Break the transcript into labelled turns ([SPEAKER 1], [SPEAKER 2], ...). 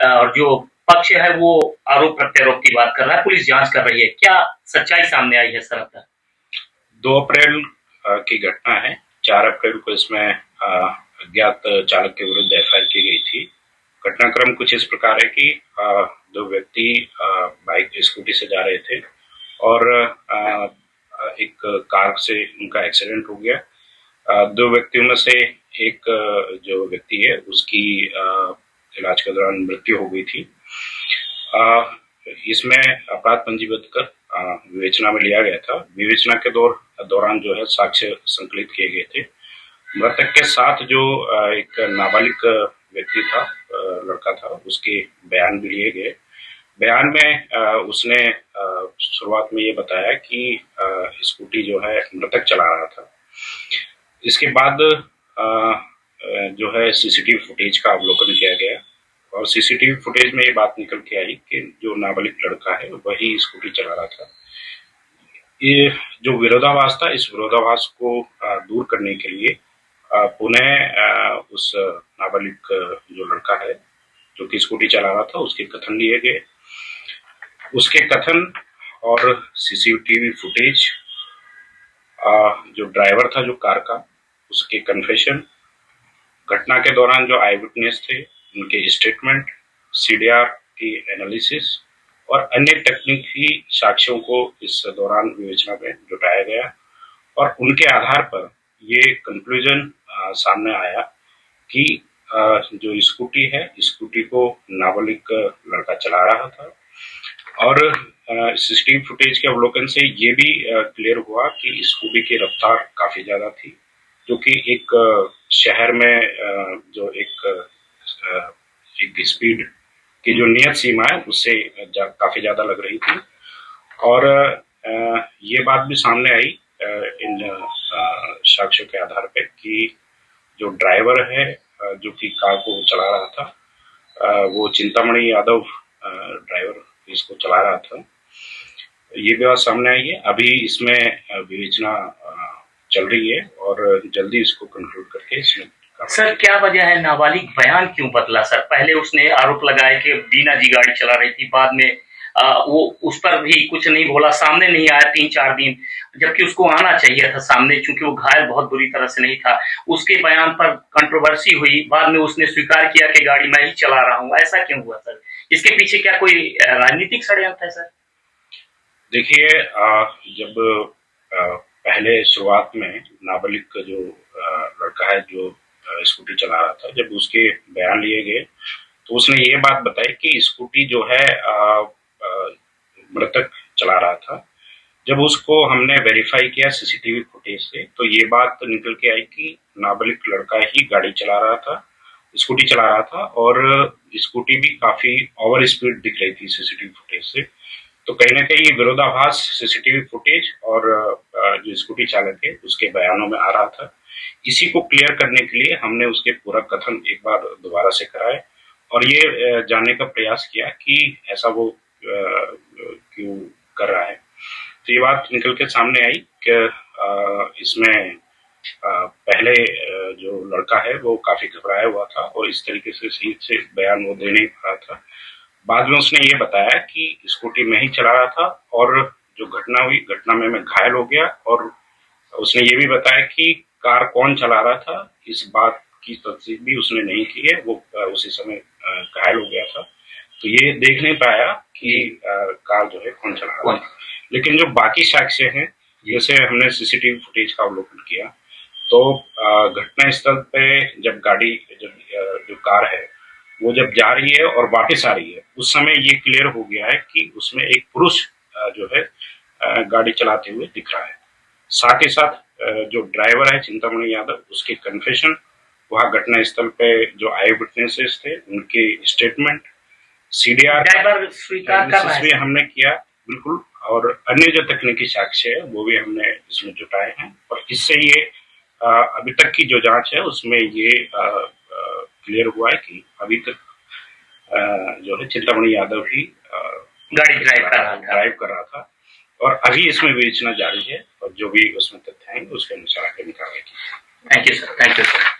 [SPEAKER 1] और जो पक्ष है वो आरोप प्रत्यारोप की बात कर रहा है, पुलिस जांच कर रही है। क्या सच्चाई सामने आई है सर अब तक?
[SPEAKER 2] 2 अप्रैल की घटना है। 4 अप्रैल को इसमें अज्ञात चालक के विरुद्ध एफआईआर की गई थी। घटनाक्रम कुछ इस प्रकार है कि 2 व्यक्ति बाइक स्कूटी से जा रहे थे और एक कार से उनका एक्सीडेंट हो गया। 2 व्यक्तियों में से एक जो व्यक्ति है उसकी इलाज के दौरान मृत्यु हो गई थी। इसमें अपराध पंजीबद्ध कर विवेचना में लिया गया था। विवेचना के दौरान जो है साक्ष्य संकलित किए गए थे। मृतक के साथ जो एक नाबालिग व्यक्ति था, लड़का था, उसके बयान भी लिए गए। बयान में उसने शुरुआत में ये बताया कि स्कूटी जो है मृतक चला रहा था। इसके बाद जो है सीसीटीवी फुटेज का अवलोकन किया गया और सीसीटीवी फुटेज में ये बात निकल के आई कि जो नाबालिग लड़का है वही स्कूटी चला रहा था। ये जो विरोधाभास था, इस विरोधाभास को दूर करने के लिए पुनः उस नाबालिग जो लड़का है जो कि स्कूटी चला रहा था उसके कथन लिए गए। उसके कथन और सीसीटीवी फुटेज, जो ड्राइवर था जो कार का, उसके कन्फेशन, घटना के दौरान जो आई विटनेस थे उनके स्टेटमेंट, सीडीआर की एनालिसिस और अन्य तकनीकी साक्ष्यों को इस दौरान विवेचना में जुटाया गया और उनके आधार पर ये कंक्लूजन सामने आया कि जो स्कूटी है, स्कूटी को नाबालिग लड़का चला रहा था और सीसीटीवी फुटेज के अवलोकन से ये भी क्लियर हुआ कि स्कूटी की रफ्तार काफी ज्यादा थी, जो कि एक शहर में जो एक स्पीड की जो नियत सीमा है उससे काफी ज्यादा लग रही थी। और ये बात भी सामने आई इन साक्ष्यों के आधार पर कि जो ड्राइवर है जो कि कार को चला रहा था, वो चिंतामणि यादव ड्राइवर इसको चला रहा था। ये भी बात सामने आई है। अभी इसमें विवेचना चल रही है और जल्दी इसको कंक्लूड करके इसमें।
[SPEAKER 1] सर क्या वजह है, नाबालिग बयान क्यों बदला सर? पहले उसने आरोप लगाया कि बीना जी गाड़ी चला रही थी, बाद में वो उस पर भी कुछ नहीं बोला, सामने नहीं आया 3-4 दिन, जबकि उसको आना चाहिए था सामने, चूंकि वो घायल बहुत बुरी तरह से नहीं था। उसके बयान पर कंट्रोवर्सी हुई, बाद में उसने स्वीकार किया कि गाड़ी मैं ही चला रहा हूँ। ऐसा क्यों हुआ सर? इसके पीछे क्या कोई राजनीतिक षड्यंत्र है सर?
[SPEAKER 2] देखिए, जब पहले शुरुआत में नाबालिग जो लड़का है जो स्कूटी चला रहा था, जब उसके बयान लिए गए तो उसने ये बात बताई कि स्कूटी जो है मृतक चला रहा था। जब उसको हमने वेरीफाई किया सीसीटीवी फुटेज से तो ये बात निकल के आई कि नाबालिग लड़का ही गाड़ी चला रहा था, स्कूटी चला रहा था और स्कूटी भी काफी ओवर स्पीड दिख रही थी सीसीटीवी फुटेज से। तो कहीं ना कहीं ये विरोधाभास सीसीटीवी फुटेज और जो स्कूटी चालक है उसके बयानों में आ रहा था। इसी को क्लियर करने के लिए हमने उसके पूरा कथन एक बार दोबारा से कराए और ये जानने का प्रयास किया कि ऐसा वो क्यों कर रहा है। तो ये बात निकल के सामने आई कि इसमें पहले जो लड़का है वो काफी घबराया हुआ था और इस तरीके से सही से बयान वो दे नहीं पा रहा था। बाद में उसने ये बताया कि स्कूटी में ही चला रहा था और जो घटना हुई, घटना में मैं घायल हो गया और उसने ये भी बताया कि कार कौन चला रहा था इस बात की तस्दीक भी उसने नहीं की है, वो उसी समय घायल हो गया था। तो ये देख नहीं पाया कि कार जो है कौन चला रहा था। लेकिन जो बाकी साक्ष्य हैं, जैसे हमने सीसीटीवी फुटेज का अवलोकन किया तो घटना स्थल पे जब जो कार है वो जब जा रही है और वापस आ रही है, उस समय ये क्लियर हो गया है कि उसमें एक पुरुष जो है गाड़ी चलाते हुए दिख रहा है। साथ ही साथ जो ड्राइवर है चिंतामणि यादव, उसके कन्फेशन, वहाँ घटना स्थल पे जो आई विटनेसेस थे उनके स्टेटमेंट, सीडीआर भी हमने किया बिल्कुल, और अन्य जो तकनीकी साक्ष्य है वो भी हमने इसमें जुटाए हैं और इससे ये अभी तक की जो जांच है उसमें ये क्लियर हुआ है कि अभी तक जो है चिंतामणि यादव ही
[SPEAKER 1] गाड़ी ड्राइव
[SPEAKER 2] कर रहा था और अभी इसमें विवेचना जारी है और जो भी उसमें तथ्य आएंगे उसके अनुसार आगे कार्रवाई की।
[SPEAKER 1] Thank you sir.